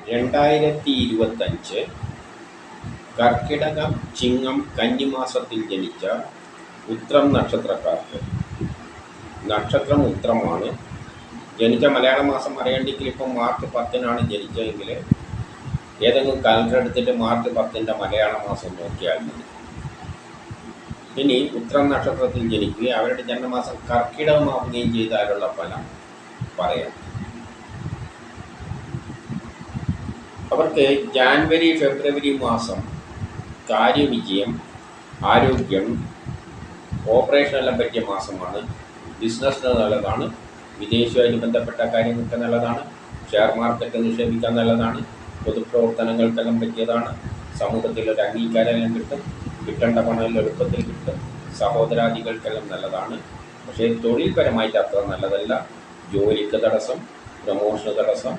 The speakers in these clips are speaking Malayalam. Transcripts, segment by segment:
2025 കർക്കിടകം ചിങ്ങം കന്നിമാസത്തിൽ ജനിച്ച ഉത്രം നക്ഷത്രക്കാർക്ക്, നക്ഷത്രം ഉത്രമാണ്. ജനിച്ച മലയാള മാസം അറിയണ്ടെങ്കിൽ ഇപ്പം മാർച്ച് 10-നാണ് ജനിച്ചതെങ്കിൽ ഏതെങ്കിലും കലണ്ടർ എടുത്തിട്ട് മാർച്ച് 10-ൻ്റെ മലയാള മാസം നോക്കിയാൽ മതി. ഇനി ഉത്രം നക്ഷത്രത്തിൽ ജനിക്കുകയും അവരുടെ ജന്മമാസം കർക്കിടകമാവുകയും ചെയ്താലുള്ള ഫലം പറയാം. അവർക്ക് ജാനുവരി ഫെബ്രുവരി മാസം കാര്യവിജയം, ആരോഗ്യം, ഓപ്പറേഷനെല്ലാം പറ്റിയ മാസമാണ്. ബിസിനസ്സിന് നല്ലതാണ്, വിദേശവുമായി ബന്ധപ്പെട്ട കാര്യങ്ങൾക്ക് നല്ലതാണ്, ഷെയർ മാർക്കറ്റ് നിക്ഷേപിക്കാൻ നല്ലതാണ്, പൊതുപ്രവർത്തനങ്ങൾക്കെല്ലാം പറ്റിയതാണ്, സമൂഹത്തിലൊരു അംഗീകാരമെല്ലാം കിട്ടും, കിട്ടേണ്ട പണം എളുപ്പത്തിൽ കിട്ടും, സഹോദരാദികൾക്കെല്ലാം നല്ലതാണ്. പക്ഷേ തൊഴിൽപരമായിട്ട് അത്ര നല്ലതല്ല. ജോലിക്ക് തടസ്സം, പ്രമോഷന് തടസ്സം,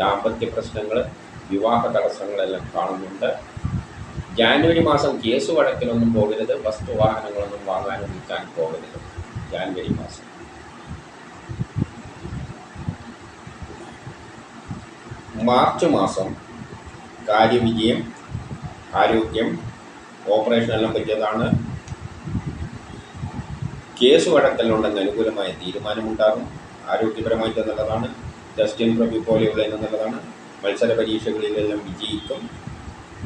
ദാമ്പത്യ പ്രശ്നങ്ങൾ, വിവാഹ തടസ്സങ്ങളെല്ലാം കാണുന്നുണ്ട്. ജാനുവരി മാസം കേസ് വഴക്കിലൊന്നും പോകരുത്, വസ്തുവാഹനങ്ങളൊന്നും വാങ്ങാനും വിൽക്കാനും പോകരുത്. ജാനുവരി മാസം മാർച്ച് മാസം കാര്യവിജയം, ആരോഗ്യം, ഓപ്പറേഷനെല്ലാം പറ്റിയതാണ്. കേസ് വഴക്കലുണ്ടെങ്കിൽ അനുകൂലമായ തീരുമാനമുണ്ടാകും. ആരോഗ്യപരമായിട്ട് നല്ലതാണ്. ടെസ്റ്റ് ഇൻ്റർവ്യൂ പോലെയുള്ള നല്ലതാണ്. മത്സര പരീക്ഷകളിലെല്ലാം വിജയിക്കും.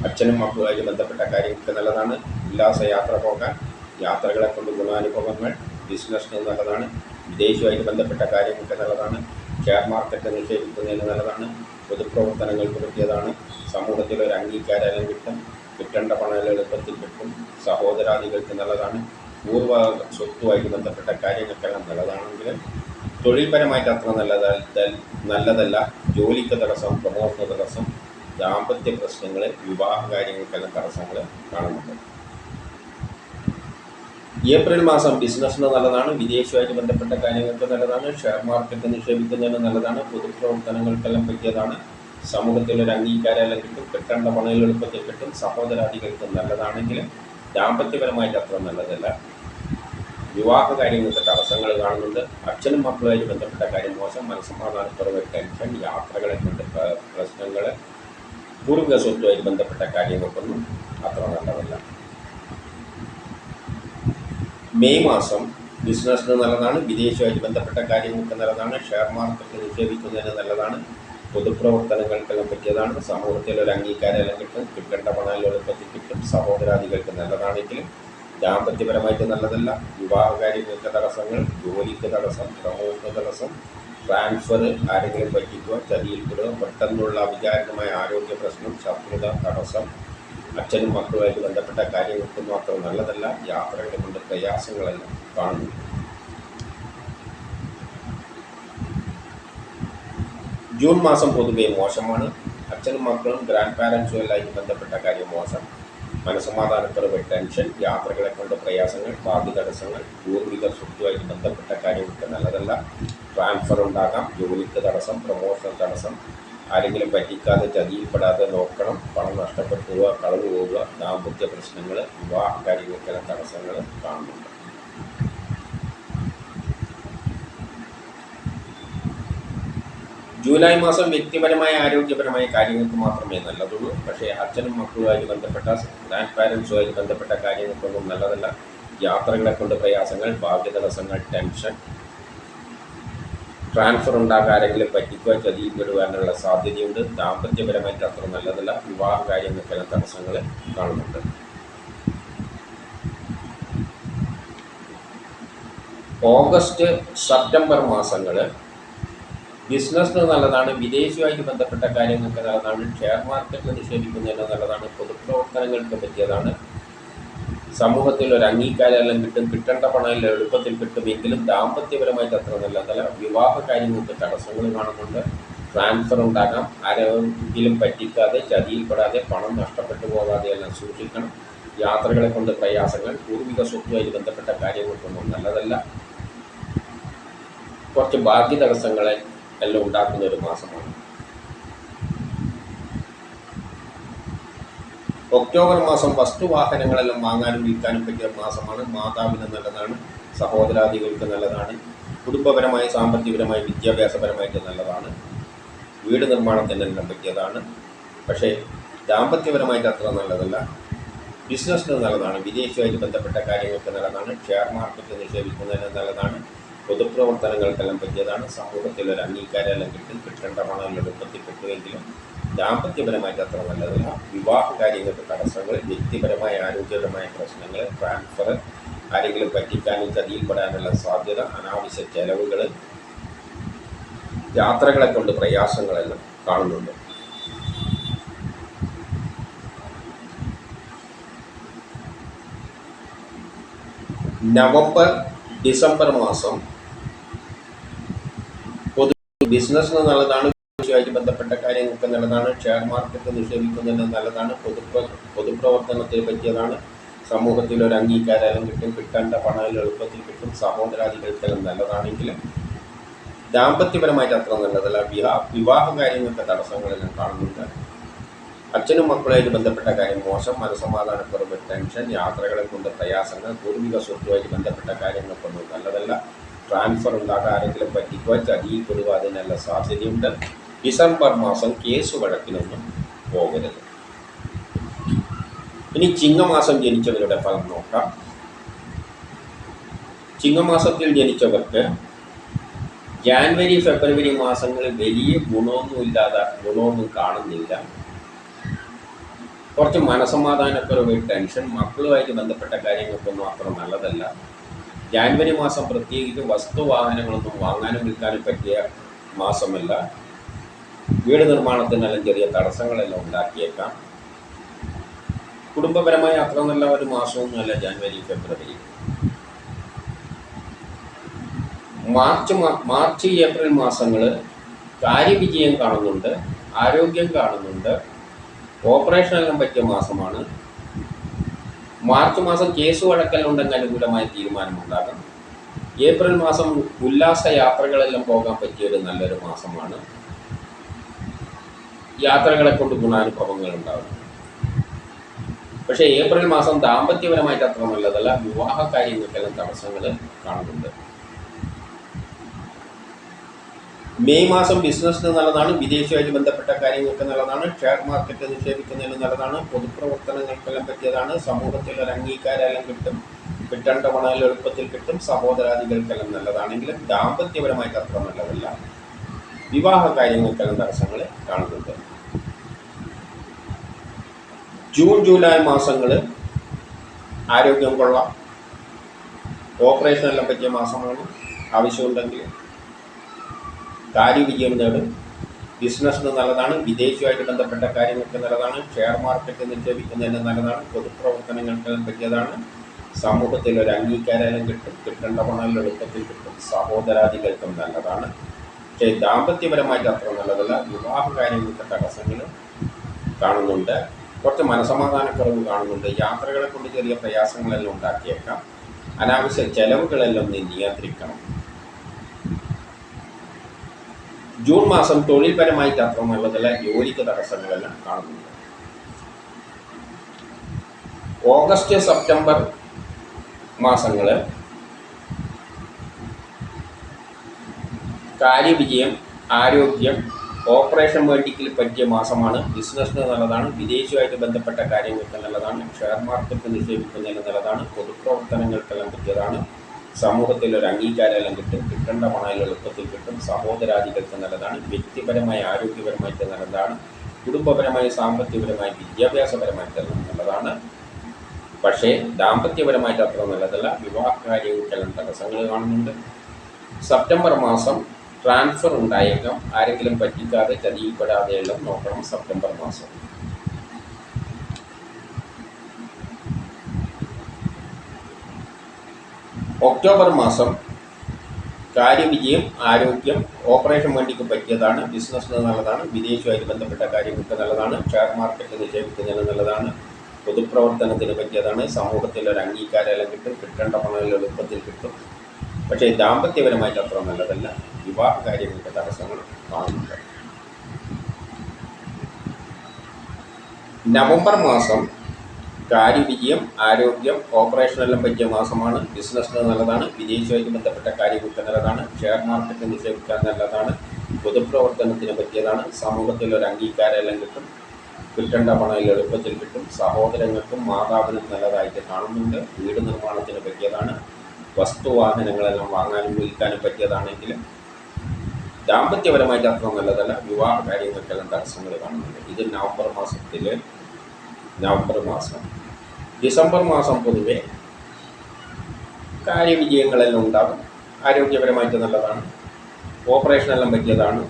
അച്ഛനും മക്കളുമായി ബന്ധപ്പെട്ട കാര്യങ്ങൾക്ക് നല്ലതാണ്. ഉല്ലാസയാത്ര പോകാൻ, യാത്രകളെ കൊണ്ട് ഗുണാനുഭവങ്ങൾ, ബിസിനസ്സിന് നല്ലതാണ്. വിദേശവുമായിട്ട് ബന്ധപ്പെട്ട കാര്യങ്ങൾക്ക് നല്ലതാണ്. ഷെയർ മാർക്കറ്റ് നിക്ഷേപിക്കുന്നതിന് നല്ലതാണ്. പൊതുപ്രവർത്തനങ്ങൾക്ക് പറ്റിയതാണ്. സമൂഹത്തിലൊരു അംഗീകാരം കിട്ടും, കിട്ടേണ്ട പണം എളുപ്പത്തിൽ കിട്ടും, സഹോദരാദികൾക്ക് നല്ലതാണ്. പൂർവ്വ സ്വത്തുമായിട്ട് ബന്ധപ്പെട്ട കാര്യങ്ങൾക്കെല്ലാം നല്ലതാണെങ്കിലും തൊഴിൽപരമായിട്ട് അത്ര നല്ലതല്ല. ജോലിക്ക് തടസ്സം, പ്രമോഷന് തടസ്സം, ദാമ്പത്യ പ്രശ്നങ്ങൾ, വിവാഹ കാര്യങ്ങൾക്കെല്ലാം തടസ്സങ്ങൾ കാണുന്നുണ്ട്. ഏപ്രിൽ മാസം ബിസിനസ്സിന് നല്ലതാണ്, വിദേശവുമായിട്ട് ബന്ധപ്പെട്ട കാര്യങ്ങൾക്ക് നല്ലതാണ്, ഷെയർ മാർക്കറ്റ് നിക്ഷേപിക്കുന്നതിന് നല്ലതാണ്, പൊതുപ്രവർത്തനങ്ങൾക്കെല്ലാം പറ്റിയതാണ്, സമൂഹത്തിലൊരു അംഗീകാരമെല്ലാം കിട്ടും, കിട്ടേണ്ട പണം എളുപ്പത്തിൽ കിട്ടും, സഹോദരാദികൾക്ക് നല്ലതാണെങ്കിലും ദാമ്പത്യപരമായിട്ട് അത്ര നല്ലതല്ല. വിവാഹ കാര്യങ്ങൾക്ക് തടസ്സങ്ങൾ കാണുന്നുണ്ട്. അച്ഛനും മക്കളുമായിട്ട് ബന്ധപ്പെട്ട കാര്യം മോശം, മനസ്സമാധാനക്കുറവ്, ടെൻഷൻ, യാത്രകളെ കൊണ്ട് പ്രശ്നങ്ങൾ, പൂർവിക സ്വത്തുമായിട്ട് ബന്ധപ്പെട്ട കാര്യങ്ങൾക്കൊന്നും അത്ര നല്ലതല്ല. മെയ് മാസം ബിസിനസ്സിന് നല്ലതാണ്, വിദേശവുമായിട്ട് ബന്ധപ്പെട്ട കാര്യങ്ങൾക്ക് നല്ലതാണ്, ഷെയർ മാർക്കറ്റ് നിക്ഷേപിക്കുന്നതിന് നല്ലതാണ്, പൊതുപ്രവർത്തനങ്ങൾക്കെല്ലാം പറ്റിയതാണ്, സമൂഹത്തിലൊരു അംഗീകാരമെല്ലാം കിട്ടും, കിട്ടേണ്ട പണം എളുപ്പത്തിൽ കിട്ടും, സഹോദരാദികൾക്ക് നല്ലതാണെങ്കിലും ദാമ്പത്യപരമായിട്ട് നല്ലതല്ല. വിവാഹ കാര്യങ്ങൾക്ക് തടസ്സങ്ങൾ, ജോലിക്ക് തടസ്സം, പ്രമോഷന് തടസ്സം, ട്രാൻസ്ഫർ, ആരെങ്കിലും പറ്റിക്കുക, ചതിയിൽപ്പെടുക, പെട്ടെന്നുള്ള അവിചാരിതമായ ആരോഗ്യ പ്രശ്നം, ശത്രുത, തടസ്സം, അച്ഛനും മക്കളുമായിട്ട് ബന്ധപ്പെട്ട കാര്യങ്ങൾക്കൊന്നും അത്ര നല്ലതല്ല. യാത്രകളെ കൊണ്ട് പ്രയാസങ്ങളെല്ലാം കാണുന്നു. ജൂൺ മാസം പൊതുവെ മോശമാണ്. അച്ഛനും മക്കളും ഗ്രാൻഡ് പാരൻസും എല്ലാമായിട്ട് ബന്ധപ്പെട്ട കാര്യം മോശം, മനസ്സമാധാനക്കുറവ്, ടെൻഷൻ, യാത്രകളെ കൊണ്ട് പ്രയാസങ്ങൾ, ഭാഗ്യ തടസ്സങ്ങൾ, പൂർവിക സ്വത്തുമായിട്ട് ബന്ധപ്പെട്ട കാര്യങ്ങൾക്ക് നല്ലതല്ല. ട്രാൻസ്ഫർ ഉണ്ടാകാം, ജോലിക്ക് തടസ്സം, പ്രമോഷൻ തടസ്സം, ആരെങ്കിലും പറ്റിക്കാതെ ചതിയിൽപ്പെടാതെ നോക്കണം, പണം നഷ്ടപ്പെട്ടു പോവുക, കളവ് പോവുക, ദാമ്പത്യ പ്രശ്നങ്ങൾ, വിവാഹ കാര്യങ്ങൾക്കെല്ലാം തടസ്സങ്ങൾ കാണുന്നുണ്ട്. ജൂലൈ മാസം വ്യക്തിപരമായ ആരോഗ്യപരമായ കാര്യങ്ങൾക്ക് മാത്രമേ നല്ലതുള്ളൂ. പക്ഷേ അച്ഛനും മക്കളുമായി ബന്ധപ്പെട്ട, ഗ്രാൻഡ് പാരൻസുമായി ബന്ധപ്പെട്ട കാര്യങ്ങൾക്കൊന്നും നല്ലതല്ല. യാത്രകളെ കൊണ്ട് പ്രയാസങ്ങൾ, ഭാഗ്യ തടസ്സങ്ങൾ, ടെൻഷൻ, ട്രാൻസ്ഫർ ഉണ്ടാകാൻ ആരെങ്കിലും പറ്റിക്കുക, ചതിയിൽപ്പെടുവാനുള്ള സാധ്യതയുണ്ട്. ദാമ്പത്യപരമായിട്ട് അത്ര നല്ലതല്ല. വിവാഹ കാര്യങ്ങൾക്കെല്ലാം തടസ്സങ്ങൾ കാണുന്നുണ്ട്. ഓഗസ്റ്റ് സെപ്റ്റംബർ മാസങ്ങൾ ബിസിനസ്സിന് നല്ലതാണ്, വിദേശവുമായിട്ട് ബന്ധപ്പെട്ട കാര്യങ്ങൾക്ക് നല്ലതാണ്, ഷെയർ മാർക്കറ്റിൽ നിക്ഷേപിക്കുന്നതിന് നല്ലതാണ്, പൊതുപ്രവർത്തനങ്ങൾക്ക് പറ്റിയതാണ്, സമൂഹത്തിൽ ഒരു അംഗീകാരമെല്ലാം കിട്ടും, കിട്ടേണ്ട പണം എളുപ്പത്തിൽ കിട്ടുമെങ്കിലും ദാമ്പത്യപരമായിട്ട് അത്ര നല്ലതല്ല. വിവാഹ കാര്യങ്ങൾക്ക് തടസ്സങ്ങൾ കാണുന്നുണ്ട്. ട്രാൻസ്ഫർ ഉണ്ടാകാം, ആരെങ്കിലും പറ്റിക്കാതെ ചതിയിൽപ്പെടാതെ പണം നഷ്ടപ്പെട്ടു പോകാതെ എല്ലാം സൂക്ഷിക്കണം. യാത്രകളെ കൊണ്ട് പ്രയാസങ്ങൾ, പൂർവിക സ്വത്തുമായിട്ട് ബന്ധപ്പെട്ട കാര്യങ്ങൾക്കൊന്നും നല്ലതല്ല. കുറച്ച് ഭാഗ്യ തടസ്സങ്ങളെ എല്ലാം ഉണ്ടാക്കുന്ന ഒരു മാസമാണ്. ഒക്ടോബർ മാസം വസ്തുവാഹനങ്ങളെല്ലാം വാങ്ങാനും വിൽക്കാനും പറ്റിയ മാസമാണ്. മാതാവിന് നല്ലതാണ്, സഹോദരാദികൾക്ക് നല്ലതാണ്, കുടുംബപരമായി, സാമ്പത്തികപരമായി, വിദ്യാഭ്യാസപരമായിട്ട് നല്ലതാണ്. വീട് നിർമ്മാണത്തിനെല്ലാം പറ്റിയതാണ്. പക്ഷേ ദാമ്പത്യപരമായിട്ട് അത്ര നല്ലതല്ല. ബിസിനസ്സിന് നല്ലതാണ്, വിദേശവുമായിട്ട് ബന്ധപ്പെട്ട കാര്യങ്ങൾക്ക് നല്ലതാണ്, ഷെയർ മാർക്കറ്റ് നിക്ഷേപിക്കുന്നതിന് നല്ലതാണ്, പൊതുപ്രവർത്തനങ്ങൾക്കെല്ലാം പറ്റിയതാണ്, സമൂഹത്തിൽ ഒരു അംഗീകാരമെല്ലാം കിട്ടേണ്ട പണം എളുപ്പത്തിൽ കിട്ടുമെങ്കിലും ദാമ്പത്യപരമായിട്ട് അത്ര നല്ലതല്ല. വിവാഹ കാര്യങ്ങൾക്ക് തടസ്സങ്ങൾ, വ്യക്തിപരമായ ആരോഗ്യപരമായ പ്രശ്നങ്ങൾ, ട്രാൻസ്ഫർ, ആരെങ്കിലും പറ്റിക്കാനും ചതിയിൽപ്പെടാനുള്ള സാധ്യത, അനാവശ്യ ചെലവുകൾ, യാത്രകളെ കൊണ്ട് പ്രയാസങ്ങളെല്ലാം കാണുന്നുണ്ട്. നവംബർ ഡിസംബർ മാസം പൊതു ബിസിനസ്സിന് നല്ലതാണ്, കൃഷിയുമായിട്ട് ബന്ധപ്പെട്ട കാര്യങ്ങൾക്ക് നല്ലതാണ്, ഷെയർ മാർക്കറ്റ് നിക്ഷേപിക്കുന്നതിന് നല്ലതാണ്, പൊതുപ്രവർത്തനത്തിന് പറ്റിയതാണ്, സമൂഹത്തിൽ ഒരു അംഗീകാരം കിട്ടും, കിട്ടേണ്ട പണം എളുപ്പത്തിൽ കിട്ടും, സഹോദരാദികൾക്കെല്ലാം നല്ലതാണെങ്കിലും ദാമ്പത്യപരമായിട്ട് അത്ര നല്ലതല്ല. വിവാഹ കാര്യങ്ങൾക്ക് തടസ്സങ്ങളെല്ലാം കാണുന്നുണ്ട്. അച്ഛനും മക്കളുമായിട്ട് ബന്ധപ്പെട്ട കാര്യം മോശം, മനസ്സമാധാനക്കുറവ്, ടെൻഷൻ, യാത്രകളെ കൊണ്ട് പ്രയാസങ്ങൾ, പൂർവിക സ്വത്തുമായിട്ട് ബന്ധപ്പെട്ട കാര്യങ്ങൾക്കൊന്നും നല്ലതല്ല, ട്രാൻസ്ഫർ ഉണ്ടാകാൻ ആരെങ്കിലും പറ്റിക്കുക, ചതിയിൽപ്പെടുക, അതിനുള്ള സാധ്യതയുണ്ട്. ഡിസംബർ മാസം കേസ് വഴക്കിനൊന്നും പോകരുത്. ഇനി ചിങ്ങമാസം ജനിച്ചവരുടെ ഫലം നോക്കാം. ചിങ്ങമാസത്തിൽ ജനിച്ചവർക്ക് ജാനുവരി ഫെബ്രുവരി മാസങ്ങളിൽ വലിയ ഗുണമൊന്നും കാണുന്നില്ല. കുറച്ച് മനസ്സമാധാനക്കുറവ്, ടെൻഷൻ, മക്കളുമായിട്ട് ബന്ധപ്പെട്ട കാര്യങ്ങൾക്കൊന്നും അത്ര നല്ലതല്ല. ജാനുവരി മാസം പ്രത്യേകിച്ച് വസ്തുവാഹനങ്ങളൊന്നും വാങ്ങാനും വിൽക്കാനും പറ്റിയ മാസമല്ല. വീട് നിർമ്മാണത്തിനെല്ലാം ചെറിയ തടസ്സങ്ങളെല്ലാം ഉണ്ടാക്കിയേക്കാം. കുടുംബപരമായി അത്ര നല്ല ഒരു മാസമൊന്നുമല്ല ജാനുവരി ഫെബ്രുവരി. മാർച്ച് ഏപ്രിൽ മാസങ്ങൾ കാര്യവിജയം കാണുന്നുണ്ട്, ആരോഗ്യം കാണുന്നുണ്ട്, ഓപ്പറേഷനെല്ലാം പറ്റിയ മാസമാണ്. മാർച്ച് മാസം കേസ് വഴക്കലുണ്ടെങ്കിൽ അനുകൂലമായ തീരുമാനമുണ്ടാകും. ഏപ്രിൽ മാസം ഉല്ലാസ യാത്രകളെല്ലാം പോകാൻ പറ്റിയൊരു നല്ലൊരു മാസമാണ്. യാത്രകളെ കൊണ്ട് ഗുണാനുഭവങ്ങൾ ഉണ്ടാകും. പക്ഷേ ഏപ്രിൽ മാസം ദാമ്പത്യപരമായിട്ട് അത്ര നല്ലതല്ല. വിവാഹ കാര്യങ്ങൾക്കെല്ലാം തടസ്സങ്ങൾ കാണുന്നുണ്ട്. മെയ് മാസം ബിസിനസ്സിന് നല്ലതാണ്, വിദേശവുമായിട്ട് ബന്ധപ്പെട്ട കാര്യങ്ങൾക്ക് നല്ലതാണ്, ഷെയർ മാർക്കറ്റ് നിക്ഷേപിക്കുന്നതിന് നല്ലതാണ്, പൊതുപ്രവർത്തനങ്ങൾക്കെല്ലാം പറ്റിയതാണ്, സമൂഹത്തിൽ ഒരു അംഗീകാരമെല്ലാം കിട്ടും, കിട്ടേണ്ട പണം എളുപ്പത്തിൽ കിട്ടും, സഹോദരാദികൾക്കെല്ലാം നല്ലതാണെങ്കിലും ദാമ്പത്യപരമായിട്ട് അത്ര നല്ലതല്ല. വിവാഹ കാര്യങ്ങൾക്കെല്ലാം തടസ്സങ്ങൾ കാണുന്നുണ്ട്. ജൂൺ ജൂലൈ മാസങ്ങൾ ആരോഗ്യം കൊള്ളാം, ഓപ്പറേഷനെല്ലാം പറ്റിയ മാസമാണ്. ആവശ്യമുണ്ടെങ്കിൽ കാര്യവിജയം നേടും. ബിസിനസ്സിന് നല്ലതാണ്, വിദേശവുമായിട്ട് ബന്ധപ്പെട്ട കാര്യങ്ങൾക്ക് നല്ലതാണ്, ഷെയർ മാർക്കറ്റ് നിക്ഷേപിക്കുന്നതിന് നല്ലതാണ്, പൊതുപ്രവർത്തനങ്ങൾക്ക് പറ്റിയതാണ്, സമൂഹത്തിൽ ഒരു അംഗീകാരം കിട്ടും, കിട്ടേണ്ട പണം എളുപ്പത്തിൽ കിട്ടും, സഹോദരാദികൾക്കും നല്ലതാണ്. പക്ഷേ ദാമ്പത്യപരമായിട്ട് അത്ര നല്ലതല്ല. വിവാഹ കാര്യങ്ങൾക്ക് തടസ്സങ്ങൾ കാണുന്നുണ്ട്, കുറച്ച് മനസ്സമാധാനക്കുറവ് കാണുന്നുണ്ട്, യാത്രകളെ കൊണ്ട് ചെറിയ പ്രയാസങ്ങളെല്ലാം ഉണ്ടാക്കിയേക്കാം, അനാവശ്യ ചെലവുകളെല്ലാം നിയന്ത്രിക്കണം. ജൂൺ മാസം തൊഴിൽപരമായിട്ട് അത്ര നല്ലതല്ല, ജോലിക്ക് തടസ്സങ്ങളെല്ലാം കാണുന്നുണ്ട്. ഓഗസ്റ്റ് സെപ്റ്റംബർ മാസങ്ങൾ കാര്യവിജയം, ആരോഗ്യം, ഓപ്പറേഷൻ വേണ്ടിക്കൽ പറ്റിയ മാസമാണ്. ബിസിനസ്സിന് നല്ലതാണ്, വിദേശവുമായിട്ട് ബന്ധപ്പെട്ട കാര്യങ്ങൾക്ക് നല്ലതാണ്, ഷെയർ മാർക്കറ്റ് നിക്ഷേപിക്കുന്നതിന് നല്ലതാണ്, പൊതുപ്രവർത്തനങ്ങൾക്കെല്ലാം പറ്റിയതാണ്, സമൂഹത്തിൽ ഒരു അംഗീകാരമെല്ലാം കിട്ടും, കിട്ടേണ്ട പണം എളുപ്പത്തിൽ കിട്ടും, സഹോദരാദികൾക്ക് നല്ലതാണ്, വ്യക്തിപരമായ ആരോഗ്യപരമായിട്ട് നല്ലതാണ്, കുടുംബപരമായി സാമ്പത്തികപരമായി വിദ്യാഭ്യാസപരമായിട്ടെല്ലാം നല്ലതാണ്. പക്ഷേ ദാമ്പത്യപരമായിട്ട് അത്ര നല്ലതല്ല. വിവാഹ കാര്യങ്ങൾക്കെല്ലാം തടസ്സങ്ങൾ കാണുന്നുണ്ട്. സെപ്റ്റംബർ മാസം ട്രാൻസ്ഫർ ഉണ്ടായേക്കാം, ആരെങ്കിലും പറ്റിക്കാതെ ചതിയിൽപ്പെടാതെയെല്ലാം നോക്കണം സെപ്റ്റംബർ മാസം. ഒക്ടോബർ മാസം കാര്യവിജയം, ആരോഗ്യം, ഓപ്പറേഷൻ വേണ്ടിക്ക് പറ്റിയതാണ്, ബിസിനസ്സിന് നല്ലതാണ്, വിദേശവുമായിട്ട് ബന്ധപ്പെട്ട കാര്യങ്ങൾക്ക് നല്ലതാണ്, ഷെയർ മാർക്കറ്റ് നിക്ഷേപിക്കുന്നതിന് നല്ലതാണ്, പൊതുപ്രവർത്തനത്തിന് പറ്റിയതാണ്, സമൂഹത്തിൽ ഒരു അംഗീകാരമെല്ലാം കിട്ടും, കിട്ടേണ്ട പണം എളുപ്പത്തിൽ കിട്ടും. പക്ഷേ ദാമ്പത്യപരമായിട്ട് അത്ര നല്ലതല്ല. വിവാഹ കാര്യങ്ങൾക്ക് തടസ്സങ്ങൾ കാണുന്നുണ്ട്. നവംബർ മാസം കാര്യവിജയം, ആരോഗ്യം, ഓപ്പറേഷനെല്ലാം പറ്റിയ മാസമാണ്. ബിസിനസ്സിന് നല്ലതാണ്, വിദേശവുമായിട്ട് ബന്ധപ്പെട്ട കാര്യങ്ങൾക്ക് നല്ലതാണ്, ഷെയർ മാർക്കറ്റ് നിക്ഷേപിക്കാൻ നല്ലതാണ്, പൊതുപ്രവർത്തനത്തിന് പറ്റിയതാണ്. സമൂഹത്തിൽ ഒരു അംഗീകാരമെല്ലാം കിട്ടും, കിട്ടേണ്ട പണം എളുപ്പത്തിൽ കിട്ടും. സഹോദരങ്ങൾക്കും മാതാവിനും നല്ലതായിട്ട് കാണുന്നുണ്ട്. വീട് നിർമ്മാണത്തിന് പറ്റിയതാണ്. വസ്തുവാഹനങ്ങളെല്ലാം വാങ്ങാനും വിൽക്കാനും പറ്റിയതാണെങ്കിലും ദാമ്പത്യപരമായിട്ട് അത്ര നല്ലതല്ല. വിവാഹ കാര്യങ്ങൾക്കെല്ലാം തടസ്സങ്ങൾ കാണുന്നുണ്ട്. ഇത് നവംബർ മാസം. ഡിസംബർ മാസം പൊതുവെ കാര്യവിജയങ്ങളെല്ലാം ഉണ്ടാകും. ആരോഗ്യപരമായിട്ട് നല്ലതാണ്. ഓപ്പറേഷനെല്ലാം പറ്റിയതാണ്.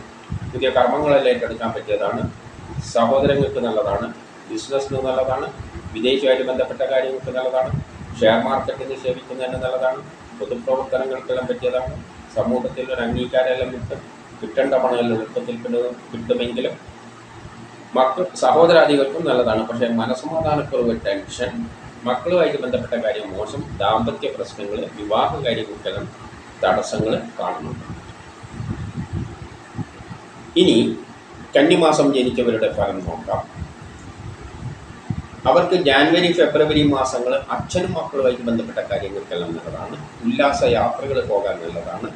പുതിയ കർമ്മങ്ങളെല്ലാം ഏറ്റെടുക്കാൻ പറ്റിയതാണ്. സഹോദരങ്ങൾക്ക് നല്ലതാണ്. ബിസിനസ്സിന് നല്ലതാണ്. വിദേശവുമായിട്ട് ബന്ധപ്പെട്ട കാര്യങ്ങൾക്ക് നല്ലതാണ്. ഷെയർ മാർക്കറ്റ് നിക്ഷേപിക്കുന്നതിന് നല്ലതാണ്. പൊതുപ്രവർത്തനങ്ങൾക്കെല്ലാം പറ്റിയതാണ്. സമൂഹത്തിൽ ഒരു അംഗീകാരമെല്ലാം കിട്ടേണ്ട പണം എളുപ്പത്തിൽ കിട്ടുമെങ്കിലും സഹോദരാദികൾക്കും നല്ലതാണ്. പക്ഷേ മനസ്സമാധാനക്കുറവ്, ടെൻഷൻ, മക്കളുമായിട്ട് ബന്ധപ്പെട്ട കാര്യം മോശം, ദാമ്പത്യ പ്രശ്നങ്ങൾ, വിവാഹ കാര്യങ്ങൾക്കെല്ലാം തടസ്സങ്ങൾ കാണുന്നുണ്ട്. ഇനി കന്നിമാസം ജനിച്ചവരുടെ ഫലം നോക്കാം. അവർക്ക് ജാനുവരി ഫെബ്രുവരി മാസങ്ങൾ അച്ഛനും മക്കളുമായിട്ട് ബന്ധപ്പെട്ട കാര്യങ്ങൾക്കെല്ലാം നല്ലതാണ്. ഉല്ലാസ യാത്രകൾ പോകാൻ നല്ലതാണ്.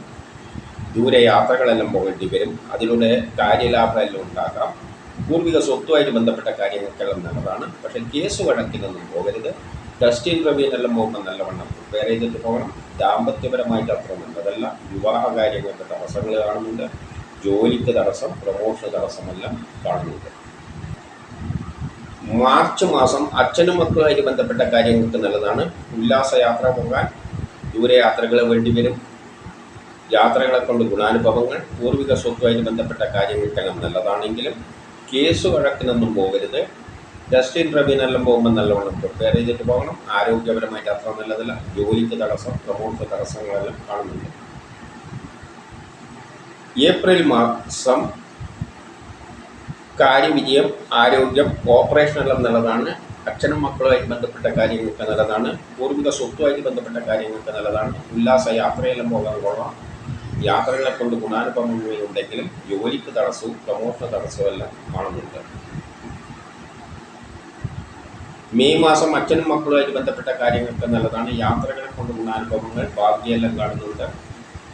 ദൂരെ യാത്രകളെല്ലാം പോകേണ്ടി വരും. അതിലൂടെ കാര്യലാഭമെല്ലാം ഉണ്ടാകാം. പൂർവിക സ്വത്തുമായിട്ട് ബന്ധപ്പെട്ട കാര്യങ്ങൾക്കെല്ലാം നല്ലതാണ്. പക്ഷേ കേസ് വഴക്കിനൊന്നും പോകരുത്. ടെസ്റ്റ് ഇൻ്റർവ്യൂവിനെല്ലാം പോകുമ്പോൾ നല്ലവണ്ണം പ്രിപ്പയർ ചെയ്തിട്ട് പോകണം. ദാമ്പത്യപരമായിട്ട് അത്ര നല്ലതല്ല. വിവാഹ കാര്യങ്ങൾക്ക് തടസ്സങ്ങൾ കാണുന്നുണ്ട്. ജോലിക്ക് തടസ്സം, പ്രമോഷൻ തടസ്സമെല്ലാം കാണുന്നുണ്ട്. മാർച്ച് മാസം അച്ഛനും മക്കളുമായിട്ട് ബന്ധപ്പെട്ട കാര്യങ്ങൾക്ക് നല്ലതാണ്. ഉല്ലാസയാത്ര പോകാൻ, ദൂരയാത്രകൾ വേണ്ടി വരും. യാത്രകളെ കൊണ്ട് ഗുണാനുഭവങ്ങൾ, പൂർവിക സ്വത്തുമായിട്ട് ബന്ധപ്പെട്ട കാര്യങ്ങൾക്കെല്ലാം നല്ലതാണെങ്കിലും കേസ് വഴക്കിനൊന്നും പോകരുത്. ടെസ്റ്റ് ഇൻ്റർവ്യൂവിനെല്ലാം പോകുമ്പോൾ നല്ലവണ്ണം പ്രിപ്പയർ ചെയ്തിട്ട് പോകണം. ആരോഗ്യപരമായിട്ട് അത്ര നല്ലതല്ല. ജോലിക്ക് തടസ്സം, പ്രമോഷൻ തടസ്സങ്ങളെല്ലാം കാണുന്നുണ്ട്. ഏപ്രിൽ മാസം കാര്യവിജയം, ആരോഗ്യം, ഓപ്പറേഷനെല്ലാം നല്ലതാണ്. അച്ഛനും മക്കളുമായിട്ട് ബന്ധപ്പെട്ട കാര്യങ്ങൾക്ക് നല്ലതാണ്. പൂർവിക സ്വത്തുമായിട്ട് ബന്ധപ്പെട്ട കാര്യങ്ങൾക്ക് നല്ലതാണ്. ഉല്ലാസ യാത്രയെല്ലാം പോകാൻ കൊള്ളാം. യാത്രകളെ കൊണ്ട് ഗുണാനുഭവങ്ങളുണ്ടെങ്കിലും ജോലിക്ക് തടസ്സവും പ്രമോഷൻ തടസ്സവും എല്ലാം കാണുന്നുണ്ട്. മെയ് മാസം അച്ഛനും മക്കളുമായിട്ട് ബന്ധപ്പെട്ട കാര്യങ്ങൾക്ക് നല്ലതാണ്. യാത്രകളെ കൊണ്ട് ഗുണാനുഭവങ്ങൾ, ഭാഗ്യമെല്ലാം കാണുന്നുണ്ട്.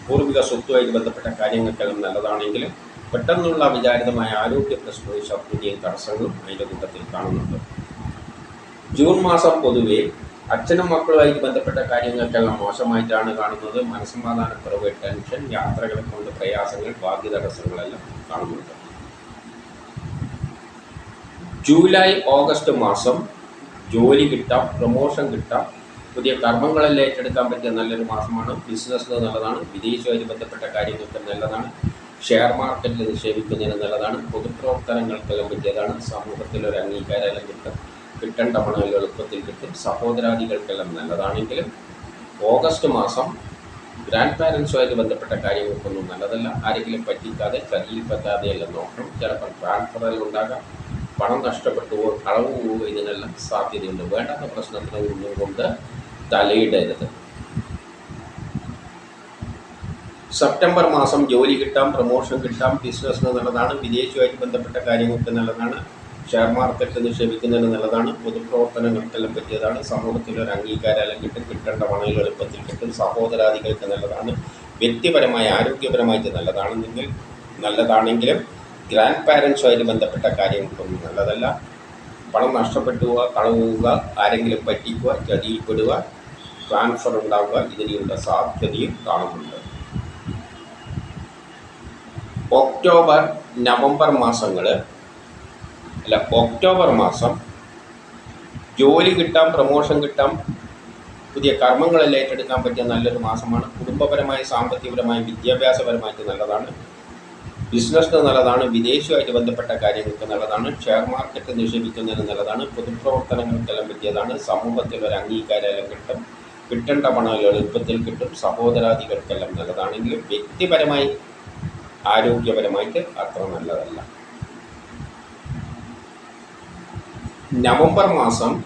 പൂർവിക സ്വത്തുമായിട്ട് ബന്ധപ്പെട്ട കാര്യങ്ങൾക്കെല്ലാം നല്ലതാണെങ്കിലും പെട്ടെന്നുള്ള വിചാരിതമായ ആരോഗ്യ പ്രശ്നവും ശത്രുതയും തടസ്സങ്ങളും അതിൻ്റെ കൂട്ടത്തിൽ കാണുന്നുണ്ട്. ജൂൺ മാസം പൊതുവെ അച്ഛനും മക്കളുമായിട്ട് ബന്ധപ്പെട്ട കാര്യങ്ങൾക്കെല്ലാം മോശമായിട്ടാണ് കാണുന്നത്. മനസ്സമാധാനക്കുറവ്, ടെൻഷൻ, യാത്രകളെ കൊണ്ട് പ്രയാസങ്ങൾ, ഭാഗ്യ തടസ്സങ്ങളെല്ലാം കാണുന്നുണ്ട്. ജൂലൈ ഓഗസ്റ്റ് മാസം ജോലി കിട്ടാം, പ്രമോഷൻ കിട്ടാം, പുതിയ കർമ്മങ്ങളെല്ലാം ഏറ്റെടുക്കാൻ പറ്റിയ നല്ലൊരു മാസമാണ്. ബിസിനസ്സിന് നല്ലതാണ്. വിദേശവുമായിട്ട് ബന്ധപ്പെട്ട കാര്യങ്ങൾക്ക് നല്ലതാണ്. ഷെയർ മാർക്കറ്റിൽ നിക്ഷേപിക്കുന്നതിന് നല്ലതാണ്. പൊതുപ്രവർത്തനങ്ങൾക്കെല്ലാം പറ്റിയതാണ്. സമൂഹത്തിൽ ഒരു അംഗീകാരമെല്ലാം കിട്ടേണ്ട പണം എളുപ്പത്തിൽ കിട്ടും. സഹോദരാദികൾക്കെല്ലാം നല്ലതാണെങ്കിലും ഓഗസ്റ്റ് മാസം ഗ്രാൻഡ് പാരൻസുമായിട്ട് ബന്ധപ്പെട്ട കാര്യങ്ങൾക്കൊന്നും നല്ലതല്ല. ആരെങ്കിലും പറ്റിക്കാതെ, ചതിയിൽ പറ്റാതെയെല്ലാം നോക്കണം. ചിലപ്പോൾ ട്രാൻസ്ഫറെല്ലാം ഉണ്ടാകാം. പണം നഷ്ടപ്പെട്ടു പോകും, കളവ് പോകുക, ഇതിനെല്ലാം സാധ്യതയുണ്ട്. വേണ്ടാത്ത പ്രശ്നത്തിന് ഒന്നും കൊണ്ട് തലയിടരുത്. സെപ്റ്റംബർ മാസം ജോലി കിട്ടാം, പ്രമോഷൻ കിട്ടാം, ബിസിനസ്സിന് നല്ലതാണ്. വിദേശവുമായിട്ട് ബന്ധപ്പെട്ട കാര്യങ്ങൾക്ക് നല്ലതാണ്. ഷെയർ മാർക്കറ്റ് നിക്ഷേപിക്കുന്നതിന് നല്ലതാണ്. പൊതുപ്രവർത്തനങ്ങൾക്കെല്ലാം പറ്റിയതാണ്. സമൂഹത്തിലൊരു അംഗീകാരമെല്ലാം കിട്ടും. കിട്ടേണ്ട പണം എളുപ്പത്തിൽ കിട്ടും. സഹോദരാദികൾക്ക് നല്ലതാണ്. വ്യക്തിപരമായ ആരോഗ്യപരമായിട്ട് നല്ലതാണെങ്കിലും ഗ്രാൻഡ് പാരൻസുമായിട്ട് ബന്ധപ്പെട്ട കാര്യങ്ങൾക്കൊന്നും നല്ലതല്ല. പണം നഷ്ടപ്പെട്ടു പോവുക, കളവ് പോവുക, ആരെങ്കിലും പറ്റിക്കുക, ചതിയിൽപ്പെടുക, ട്രാൻസ്ഫർ ഉണ്ടാവുക, ഇതിനുള്ള സാധ്യതയും കാണുന്നുണ്ട്. ഒക്ടോബർ മാസം ജോലി കിട്ടാം, പ്രമോഷൻ കിട്ടാം, പുതിയ കർമ്മങ്ങളെല്ലാം ഏറ്റെടുക്കാൻ പറ്റിയ നല്ലൊരു മാസമാണ്. കുടുംബപരമായി, സാമ്പത്തികപരമായി, വിദ്യാഭ്യാസപരമായിട്ട് നല്ലതാണ്. ബിസിനസ്സിന് നല്ലതാണ്. വിദേശവുമായിട്ട് ബന്ധപ്പെട്ട കാര്യങ്ങൾക്ക് നല്ലതാണ്. ഷെയർ മാർക്കറ്റ് നിക്ഷേപിക്കുന്നതിന് നല്ലതാണ്. പൊതുപ്രവർത്തനങ്ങൾക്കെല്ലാം പറ്റിയതാണ്. സമൂഹത്തിൽ ഒരു അംഗീകാരമെല്ലാം കിട്ടും. കിട്ടേണ്ട പണം എളുപ്പത്തിൽ കിട്ടും. സഹോദരാദികൾക്കെല്ലാം നല്ലതാണെങ്കിലും വ്യക്തിപരമായി, ആരോഗ്യപരമായിട്ട് അത്ര നല്ലതല്ല. നവംബർ മാസം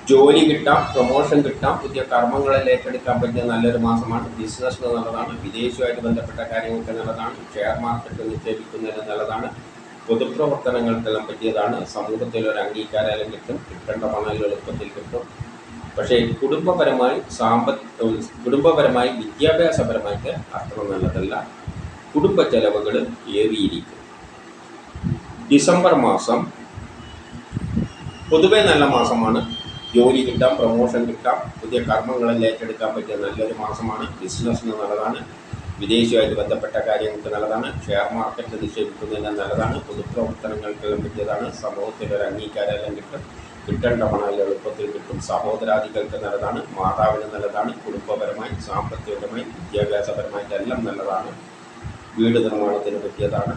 ജോലി കിട്ടാം, പ്രൊമോഷൻ കിട്ടാം, പുതിയ കർമ്മങ്ങളെല്ലാം ഏറ്റെടുക്കാൻ പറ്റിയ നല്ലൊരു മാസമാണ്. ബിസിനസ്സിന് നല്ലതാണ്. വിദേശവുമായിട്ട് ബന്ധപ്പെട്ട കാര്യങ്ങൾക്ക് നല്ലതാണ്. ഷെയർ മാർക്കറ്റ് നിക്ഷേപിക്കുന്നതിന് നല്ലതാണ്. പൊതുപ്രവർത്തനങ്ങൾക്കെല്ലാം പറ്റിയതാണ്. സമൂഹത്തിൽ ഒരു അംഗീകാരമെല്ലാം കിട്ടും. കിട്ടേണ്ട പണം എളുപ്പത്തിൽ കിട്ടും. പക്ഷേ കുടുംബപരമായി വിദ്യാഭ്യാസപരമായിട്ട് അത്ര നല്ലതല്ല. കുടുംബ ചെലവുകൾ ഏറിയിരിക്കും. ഡിസംബർ മാസം പൊതുവെ നല്ല മാസമാണ്. ജോലി കിട്ടാം, പ്രൊമോഷൻ കിട്ടാം, പുതിയ കർമ്മങ്ങളിൽ ഏറ്റെടുക്കാൻ പറ്റിയ നല്ലൊരു മാസമാണ്. ബിസിനസ്സിന് നല്ലതാണ്, വിദേശവുമായിട്ട് ബന്ധപ്പെട്ട കാര്യങ്ങൾക്ക് നല്ലതാണ്, ഷെയർ മാർക്കറ്റ് നിക്ഷേപിക്കുന്നതിന് നല്ലതാണ്, പൊതുപ്രവർത്തനങ്ങൾക്കെല്ലാം പറ്റിയതാണ്, സമൂഹത്തിൽ ഒരു അംഗീകാരമെല്ലാം കിട്ടേണ്ട പണം എളുപ്പത്തിൽ കിട്ടും, സഹോദരാദികൾക്ക് നല്ലതാണ്, മാതാവിന് നല്ലതാണ്, കുടുംബപരമായി സാമ്പത്തികപരമായി വിദ്യാഭ്യാസപരമായിട്ടെല്ലാം നല്ലതാണ്. വീട് നിർമ്മാണത്തിന് പറ്റിയതാണ്.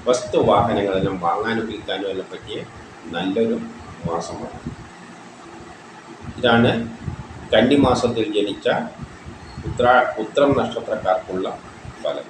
വസ്തു വാഹനങ്ങളെല്ലാം വാങ്ങാനും വിൽക്കാനും എല്ലാം പറ്റിയ നല്ലൊരു മാസമാണ്. ഇതാണ് കന്നിമാസത്തിൽ ജനിച്ച ഉത്രം നക്ഷത്രക്കാർക്കുള്ള ഫലം.